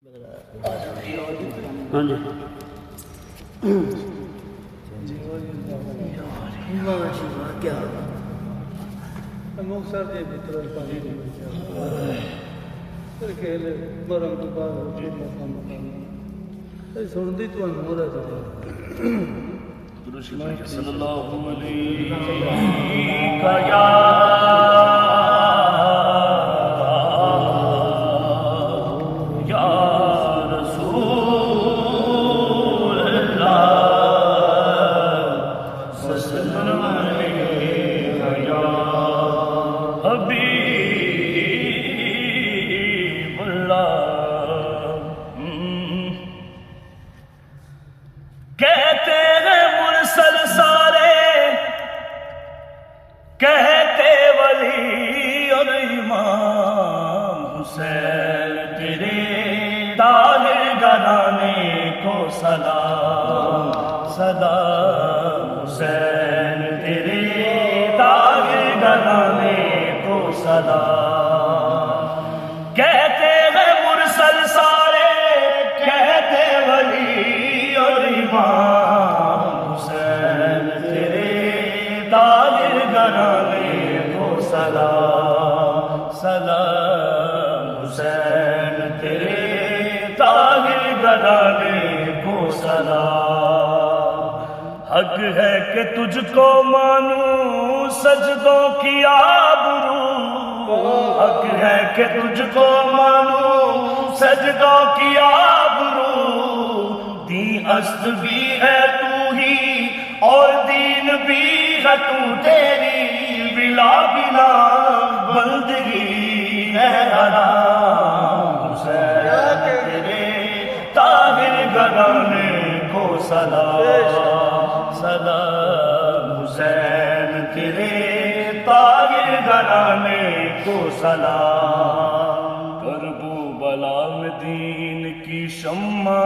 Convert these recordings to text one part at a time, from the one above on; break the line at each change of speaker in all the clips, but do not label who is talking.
ہاں جی
مختصر جی بتر پانی پھر کھیل مرم تو بعد سنتی تو انمورا
صلی اللہ علیہ یا کہتے ہیں مرسل سارے کہتے ولی اور امام حسین تیرے طاہر گھرانے کو سلام سلام حسین تیرے طاہر گھرانے کو سلام کہتے ہیں مرسل سارے کہتے ولی اور امام حسین تیرے طاہر گھرانے کو سلام سلام حسین تیرے طاہر گھرانے کو سلام حق ہے کہ تجھ کو مانوں سجدوں کی آبرو حق ہے کہ تجھ کو مانوں سجدوں کی آبرو دین اصل بھی ہے تو ہی اور دین بھی ہے تو تیری بلا بلا بندگی ہے حرام حسین تیرے طاہر گھرانے کو سلام سلام حسین تیرے طاہر گھرانے کو سلام کربلا میں دین کی شمع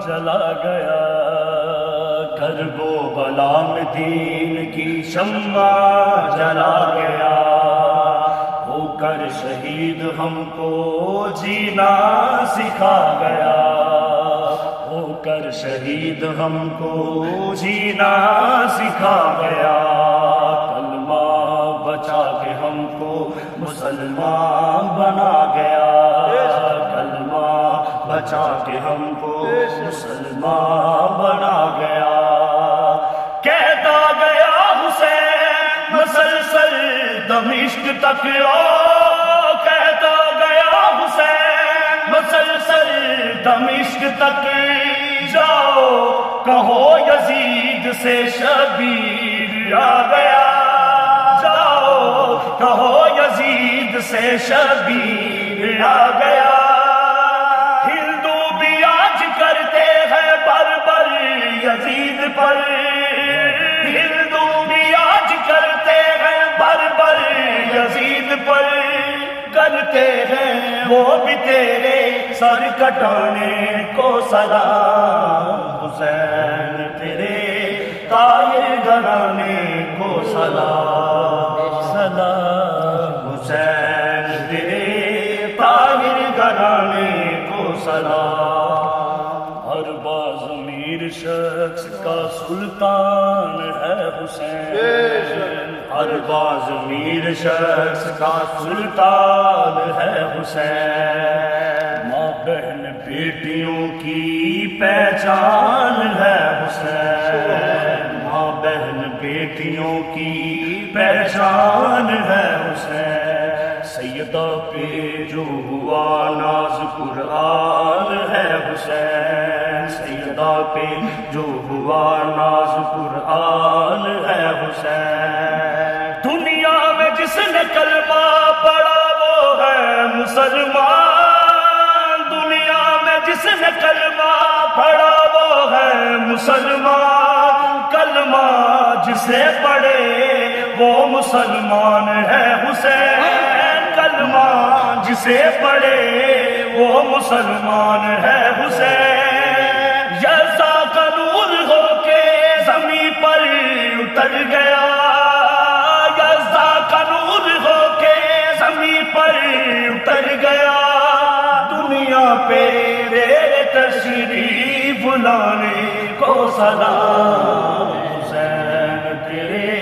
جلا گیا کربلا میں دین کی شمع جلا گیا ہو کر شہید ہم کو جینا سکھا گیا ہو کر شہید ہم کو جینا سکھا گیا کلمہ بچا کے ہم کو مسلمان بنا گیا کلمہ بچا کے ہم کو مسلمان بنا گیا کہتا گیا حسین مسلسل دمشق تک کہتا گیا حسین مسلسل دمشق تک جاؤ کہو یزید سے شبیر آ گیا جاؤ کہو یزید سے شبیر آ گیا ہندو بھی آج کرتے ہیں بربر یزید پر ہندو بھی آج کرتے ہیں بربر یزید پر کرتے ہیں وہ بھی تیرے سر کٹانے کو سلام حسین تیرے طاہر گھرانے کو سلام سلام حسین تیرے طاہر گھرانے کو سلام ہر باز امیر شخص کا سلطان ہے حسین ہر باز امیر شخص کا سلطان ہے حسین ماں بہن بیٹیوں کی پہچان ہے حسین ماں بہن بیٹیوں کی پہچان ہے حسین سیدہ پہ جو ہوا ناز قرآن ہے حسین سیدہ پہ جو ہوا ناز قرآن ہے حسین دنیا میں جس نے کلمہ پڑھا وہ ہے مسلمان دنیا میں جس نے کلمہ پڑھا وہ ہے مسلمان کلمہ جسے پڑھے وہ مسلمان ہے حسین کلمہ جسے پڑھے وہ مسلمان ہے حسین یزا کا نور ہو کے زمین پر اتر گیا یزا کا نور ہو کے زمین پر اتر گیا دنیا پہ تیرے تشریف لانے کو سلام حسین تیرے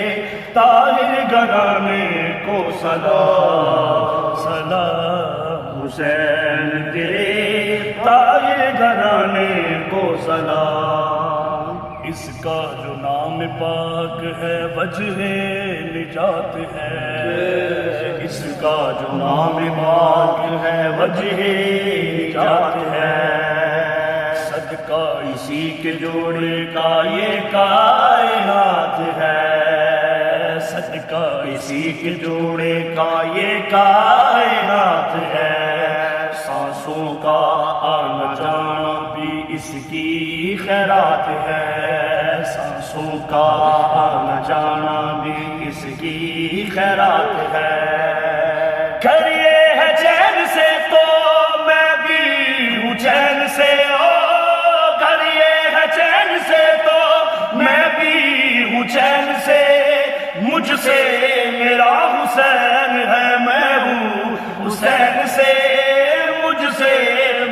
طاہر گھرانے کو سلام سلام حسین تیرے طاہر گھرانے کو سلام اس کا جو نام پاک ہے وجہ نجات ہے اس کا جو نام پاک ہے وجہ نجات ہے صدقہ اسی کے جوڑے کا یہ کائنات ہے صدقہ اسی کے جوڑے کا یہ کائنات ہے سانسوں کا آنا جانا بھی اس کی خیرات ہے سانسوں کا آنا جانا بھی اس کی خیرات ہے کریے ہے چین سے تو میں بھی ہوں چین سے کریے ہے چین سے تو میں بھی ہوں چین سے مجھ سے میرا حسین ہے میں ہوں حسین سے مجھ سے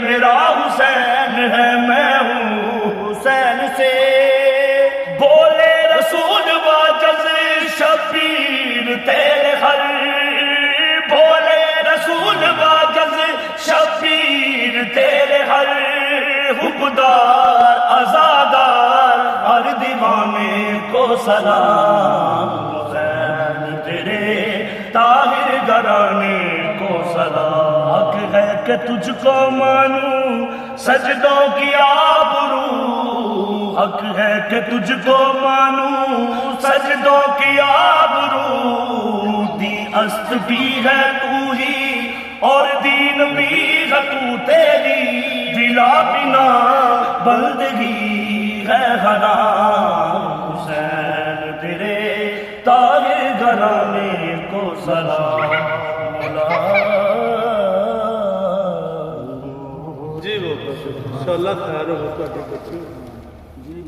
میرا حسین ہے میں ہوں حسین سے بولے رسول واجز شبیر تیرے ہر بولے رسول واجز شبیر تیرے ہر حکمدار آزادار ہر دیوانے کو سلام حسین تیرے طاہر گھرانے کو سلام حق ہے کہ تجھ کو مانوں سجدوں کی آبرو حق ہے کہ تجھ کو مانوں سجدوں کی آبرو دی است بھی ہے تو ہی اور دین بھی ہے تو تیری بلا بنا بندگی ہے حرام حسین تیرے طاہر گھرانے کو سلام
جی بابا انشاءاللہ خیر ہو تو بچے جی